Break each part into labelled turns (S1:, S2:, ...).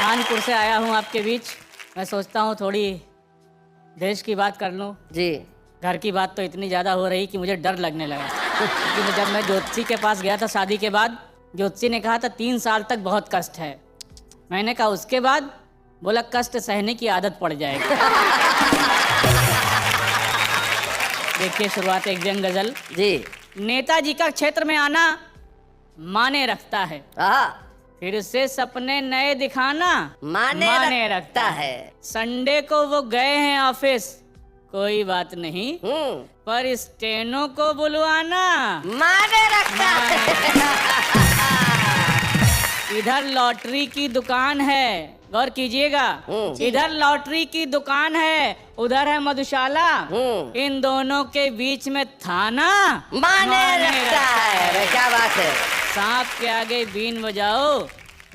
S1: कानपुर से आया हूँ आपके बीच। मैं सोचता हूँ थोड़ी देश की बात कर लूँ
S2: जी।
S1: घर की बात तो इतनी ज़्यादा हो रही कि मुझे डर लगने लगा। क्योंकि जब मैं ज्योतिषी के पास गया था शादी के बाद, ज्योतिषी ने कहा था 3 साल तक बहुत कष्ट है। मैंने कहा उसके बाद? बोला कष्ट सहने की आदत पड़ जाएगी। देखिए शुरुआत एक व्यंग गजल।
S2: जी।
S1: नेताजी का क्षेत्र में आना माने रखता है, फिर से सपने नए दिखाना
S2: माने रखता है।
S1: संडे को वो गए हैं ऑफिस, कोई बात नहीं, पर स्टेनो को बुलवाना
S2: माने रखता है।
S1: इधर लॉटरी की दुकान है, गौर कीजिएगा, इधर लॉटरी की दुकान है, उधर है मधुशाला, इन दोनों के बीच में थाना
S2: माने रखता है। क्या बात है।
S1: सांप के आगे बीन बजाओ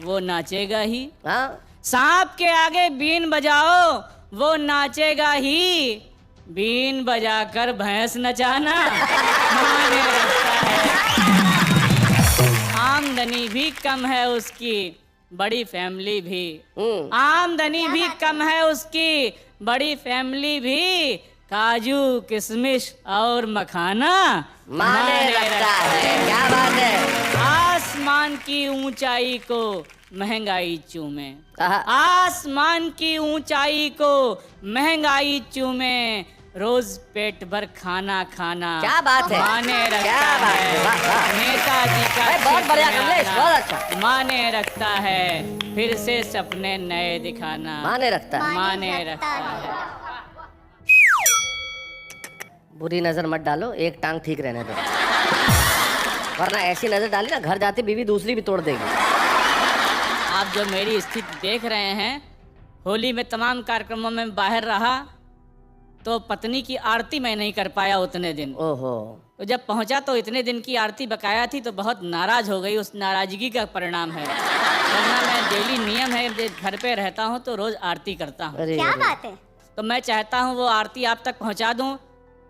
S1: वो नाचेगा ही।
S2: हाँ?
S1: सांप के आगे बीन बजाओ वो नाचेगा ही, बीन बजाकर भैंस नचाना माने रखता है। आमदनी भी कम है उसकी, बड़ी फैमिली भी, आमदनी भी कम है उसकी, बड़ी फैमिली भी, काजू किशमिश और मखाना
S2: माने रखता है। क्या बात है।
S1: आसमान की ऊंचाई को महंगाई चूमे, आसमान की ऊंचाई को महंगाई चूमे, रोज पेट भर खाना खाना
S2: क्या बात है।
S1: माने रखता है। नेताजी का
S2: बहुत बढ़िया कमलेश, बहुत अच्छा।
S1: माने रखता है, फिर से सपने नए दिखाना
S2: माने रखता है।
S1: माने रखता है।
S2: बुरी नजर मत डालो, एक टांग ठीक रहने दो, वरना ऐसी नजर डाली ना घर जाती बीवी दूसरी भी तोड़ देगी।
S1: आप जो मेरी स्थिति देख रहे हैं, होली में तमाम कार्यक्रमों में बाहर रहा तो पत्नी की आरती मैं नहीं कर पाया उतने दिन।
S2: ओहो।
S1: तो जब पहुंचा तो इतने दिन की आरती बकाया थी तो बहुत नाराज हो गई, उस नाराजगी का परिणाम है। वरना मैं डेली नियम है, घर पे रहता हूं तो रोज आरती करता हूं।
S3: क्या बात है।
S1: तो मैं चाहता हूं वो आरती आप तक पहुंचा दूं,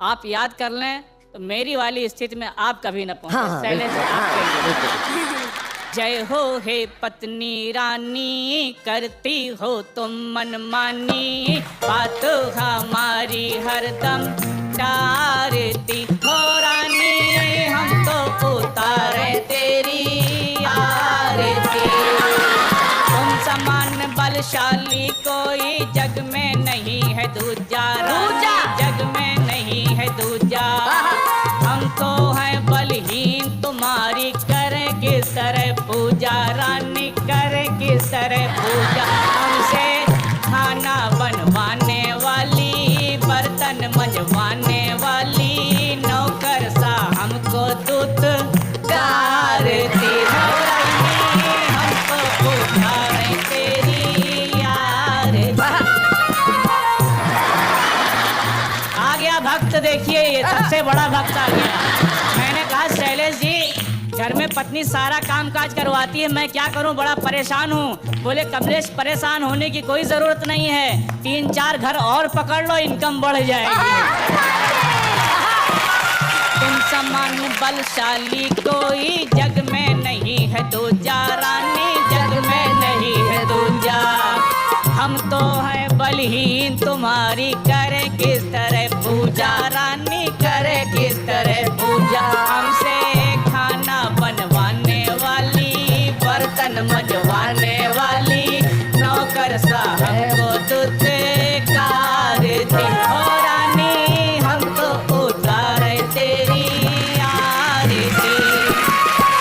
S1: आप याद कर लें तो मेरी वाली स्थिति में आप कभी न पहुंचे।
S2: हाँ,
S1: पहले से आपके लिए।
S2: हाँ,
S1: जय हो हे पत्नी रानी, करती हो तुम मनमानी, बात हमारी हरदम टारती हो रानी, हम तो उतारे तेरी आरती। तुम समान बलशाली कोई जग में नहीं है दूजा, जग में नहीं है दूजा। हम तो हैं बलहीन तुम्हारी, करें किस तरह पूजा रानी, करें किस तरह पूजा। हमसे खाना बनवाने वाली, बर्तन मंजवाने वाली, नौकर सा हमको दूत गारती हो रही, हमको उतारे तेरी यार। आ गया भक्त, देखिए ये सबसे बड़ा भक्त आ गया। मैंने कहा शैलेश जी घर में पत्नी सारा काम काज करवाती है, मैं क्या करूं, बड़ा परेशान हूं। बोले कमलेश परेशान होने की कोई जरूरत नहीं है, 3-4 घर और पकड़ लो, इनकम बढ़ जाएगी। तुम समान बलशाली कोई जग में नहीं है दूजा रानी, जग में नहीं है दूजा। हम तो हैं बलहीन तुम्हारी, करे किस तरह पूजा रानी, करे किस तरह पूजा। हमसे खाना बनवाने वाली, बर्तन मंजवाने वाली, नौकर साहब को दूत कारती हो रानी, हम तो उतारे तेरी आरती।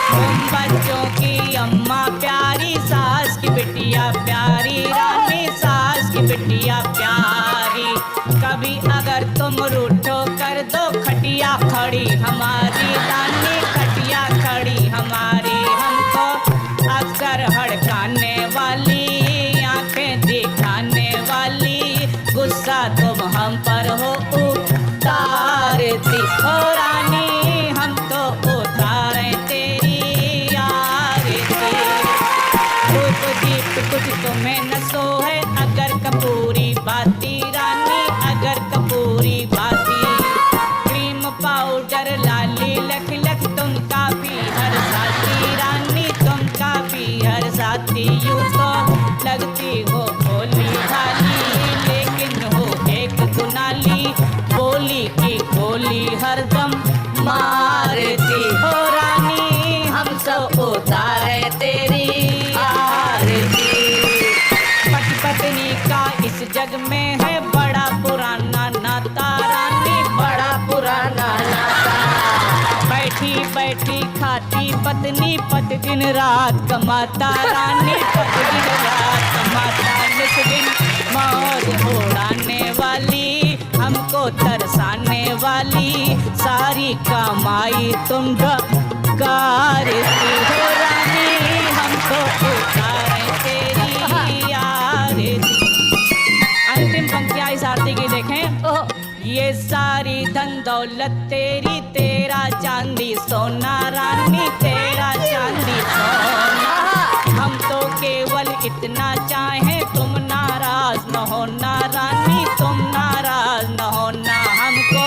S1: तुम बच्चों की अम्मा प्यारी, सास की बिटिया प्यारी रानी, सास की बिटिया प्यारी। कभी अगर तुम रूठो कर दो खटिया खड़ी हमारी रानी, खटिया खड़ी हमारी। हमको अक्सर हड़काने वाली, आंखें दिखाने वाली, गुस्सा तुम हम पर हो उतारती हो रानी, हम तो उतारे तेरी आरती। धूप दीप कुछ तुम्हें न सोए, अगर कपूरी बाती रानी, अगर कपूरी बाती। क्रीम पाउडर लाली लख लख, तुम काफी हर साथी रानी, तुम काफी हर साथी। यूं तो लगती पत्नी पत दिन रात कमाता, रानी पत दिन रात कमाता, नित दिन मौज उड़ाने वाली, हमको तरसाने वाली, सारी कमाई तुम गारती हो रानी, हमको उतारे तेरी आरती। अंतिम पंक्तियां इस आरती की देखें। ये सारी धन दौलत तेरी, तेरा चांदी सोना रानी, तेरा चांदी सोना, हम तो केवल इतना चाहें तुम नाराज न होना रानी, तुम नाराज न होना, हमको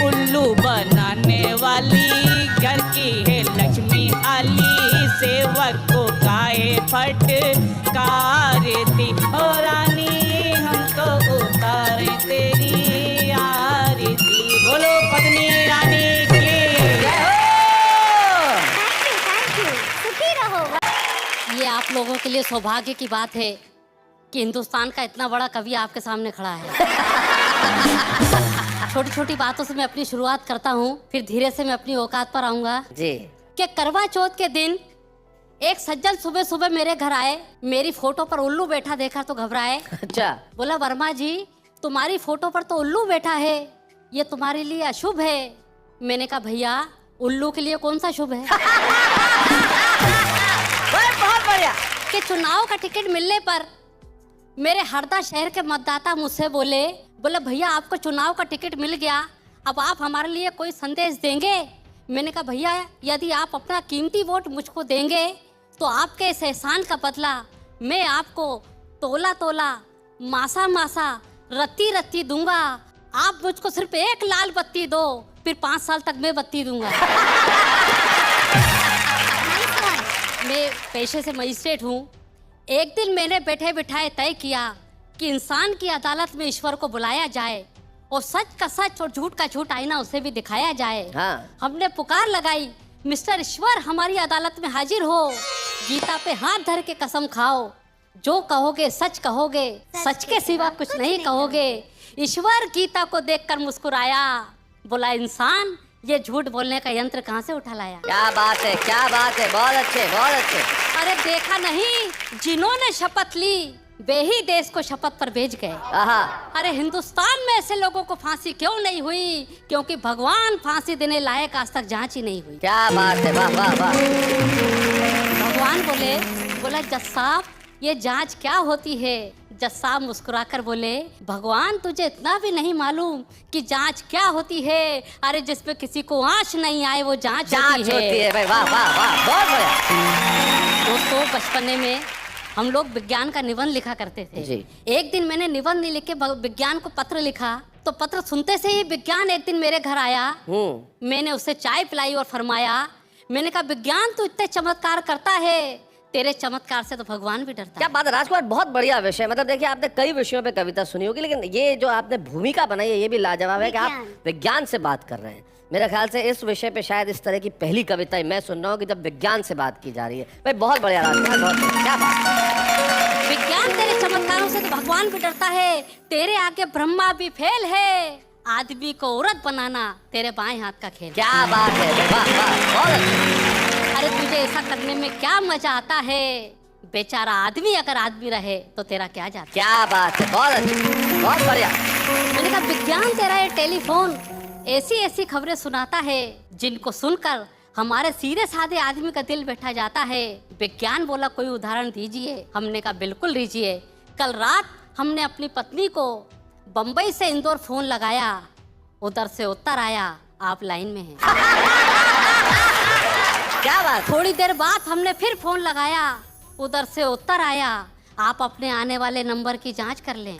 S1: उल्लू बनाने वाली, घर की है लक्ष्मी आली, सेवक को गाए फटकारती हो रानी, हमको उतारे तेरी आरती। बोलो पत्नी रानी की जय हो।
S3: थैंक यू, सुखी रहो।
S4: ये आप लोगों के लिए सौभाग्य की बात है कि हिंदुस्तान का इतना बड़ा कवि आपके सामने खड़ा है। छोटी छोटी बातों से मैं अपनी शुरुआत करता हूँ, फिर धीरे से मैं अपनी औकात पर आऊंगा।
S2: जी।
S4: कि करवा चौथ के दिन एक सज्जन सुबह सुबह मेरे घर आए, मेरी फोटो पर उल्लू बैठा देखा तो घबराए।
S2: अच्छा।
S4: बोला वर्मा जी तुम्हारी फोटो पर तो उल्लू बैठा है, ये तुम्हारे लिए अशुभ है। मैंने कहा भैया उल्लू के लिए कौन सा शुभ है?
S2: बहुत बढ़िया।
S4: कि चुनाव का टिकट मिलने पर मेरे हरदा शहर के मतदाता मुझसे बोले भैया आपको चुनाव का टिकट मिल गया, अब आप हमारे लिए कोई संदेश देंगे? मैंने कहा भैया यदि आप अपना कीमती वोट मुझको देंगे तो आपके इस एहसान का बदला मैं आपको तोला तोला, मासा मासा, रत्ती रत्ती दूंगा। आप मुझको सिर्फ एक लाल बत्ती दो, फिर 5 साल तक मैं बत्ती दूंगा। मैं पेशे से मजिस्ट्रेट हूँ। एक दिन मैंने बैठे बिठाए तय किया कि इंसान की अदालत में ईश्वर को बुलाया जाए और सच का सच और झूठ का झूठ आईना उसे भी दिखाया जाए।
S2: हाँ।
S4: हमने पुकार लगाई मिस्टर ईश्वर हमारी अदालत में हाजिर हो, गीता पे हाथ धर के कसम खाओ, जो कहोगे सच कहोगे, सच के सिवा कुछ नहीं कहोगे। ईश्वर गीता को देखकर मुस्कुराया, बोला इंसान ये झूठ बोलने का यंत्र कहाँ से उठा लाया?
S2: क्या बात है, क्या बात है, बहुत अच्छे, बहुत अच्छे।
S4: अरे देखा नहीं जिन्होंने शपथ ली वे ही देश को शपथ पर भेज गए। अरे हिंदुस्तान में ऐसे लोगों को फांसी क्यों नहीं हुई? क्योंकि भगवान फांसी देने लायक आज तक जांच ही नहीं हुई।
S2: क्या बात है, वाह वाह वाह।
S4: भगवान बोला जज साहब ये जांच क्या होती है? जज साहब मुस्कुराकर बोले भगवान तुझे इतना भी नहीं मालूम कि जांच क्या होती है? अरे जिसपे किसी को आंच नहीं आए वो जांच होती है।
S2: भाई वाह वाह वाह, बहुत बढ़िया।
S4: दोस्तों बचपने में हम लोग विज्ञान का निबंध लिखा करते थे
S2: जी।
S4: एक दिन मैंने निबंध नहीं लिख के विज्ञान को पत्र लिखा, तो पत्र सुनते से ही विज्ञान एक दिन मेरे घर आया। मैंने उसे चाय पिलाई और फरमाया, मैंने कहा विज्ञान तो इतने चमत्कार करता है, तेरे चमत्कार से तो भगवान भी डरता है।
S2: क्या बात है राजकुमार, बहुत बढ़िया विषय। मतलब देखिए आपने कई विषयों पे कविता सुनी होगी, लेकिन ये जो आपने भूमिका बनाई है ये भी लाजवाब है कि आप विज्ञान से बात कर रहे हैं। मेरे ख्याल से इस विषय पे शायद इस तरह की पहली कविता मैं सुन रहा हूँ कि जब विज्ञान से बात की जा रही है। भाई बहुत बढ़िया राजकुमार, बहुत बढ़िया। क्या बात।
S4: विज्ञान तेरे चमत्कारों से तो भगवान भी डरता है, तेरे आगे ब्रह्मा भी फेल है, आदमी को औरत बनाना तेरे बाएं हाथ का खेल।
S2: क्या बात है, वाह वाह, बहुत अच्छा।
S4: अरे तुझे ऐसा करने में क्या मजा आता है? बेचारा आदमी अगर आदमी रहे तो तेरा क्या जाता?
S2: क्या बात है, बहुत अच्छा, बहुत बढ़िया।
S4: मैंने कहा विज्ञान तेरा ये टेलीफोन ऐसी ऐसी खबरें सुनाता है जिनको सुनकर हमारे सीधे साधे आदमी का दिल बैठा जाता है। विज्ञान बोला कोई उदाहरण दीजिए। हमने कहा बिल्कुल दीजिए। कल रात हमने अपनी पत्नी को बम्बई से इंदौर फोन लगाया, उधर से उत्तर आया आप लाइन में हैं।
S2: क्या बात।
S4: थोड़ी देर बाद हमने फिर फोन लगाया, उधर से उत्तर आया आप अपने आने वाले नंबर की जांच कर लें।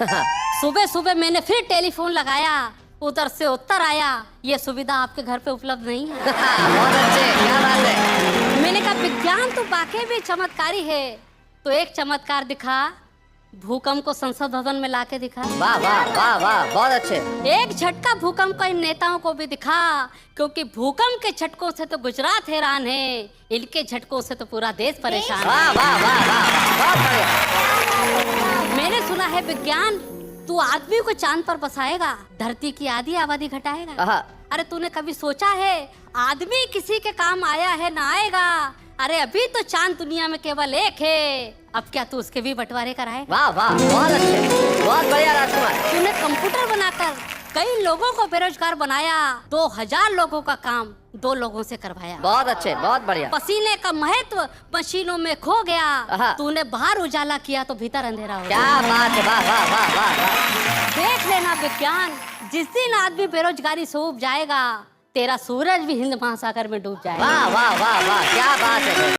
S4: सुबह सुबह मैंने फिर टेलीफोन लगाया, उधर से उत्तर आया ये सुविधा आपके घर पे उपलब्ध नहीं है।
S2: बहुत अच्छे, क्या बात है।
S4: मैंने कहा विज्ञान तो वाकई भी चमत्कारी है। तो एक चमत्कार दिखा, भूकंप को संसद भवन में लाके दिखा।
S2: वाह वाह वाह वाह, बहुत अच्छे।
S4: एक झटका भूकंप का इन नेताओं को भी दिखा, क्योंकि भूकंप के झटकों से तो गुजरात हैरान है, इनके झटकों से तो पूरा देश परेशान है।
S2: वाह वाह वाह वाह, बहुत बढ़िया।
S4: मैंने सुना है विज्ञान तू आदमी को चांद पर बसाएगा, धरती की आधी आबादी घटाएगा। अरे तूने कभी सोचा है आदमी किसी के काम आया है ना आएगा? अरे अभी तो चांद दुनिया में केवल एक है, अब क्या तू उसके भी बंटवारे कराए?
S2: वाह वाह, बहुत अच्छे, बहुत बढ़िया राजकुमार।
S4: तूने कंप्यूटर बनाकर कई लोगों को बेरोजगार बनाया, 2000 लोगों का काम 2 लोगों से करवाया।
S2: बहुत अच्छे, बहुत बढ़िया।
S4: पसीने का महत्व मशीनों में खो
S2: आहा।
S4: गया, तूने बाहर उजाला किया तो भीतर अंधेरा हो गया।
S2: क्या बात है, वाह वाह वाह वाह वाह।
S4: देख लेना विज्ञान, जिस दिन आदमी बेरोजगारी से उब जाएगा, तेरा सूरज भी हिंद महासागर में डूब जाएगा।
S2: वाह वाह वाह वाह, क्या बात है।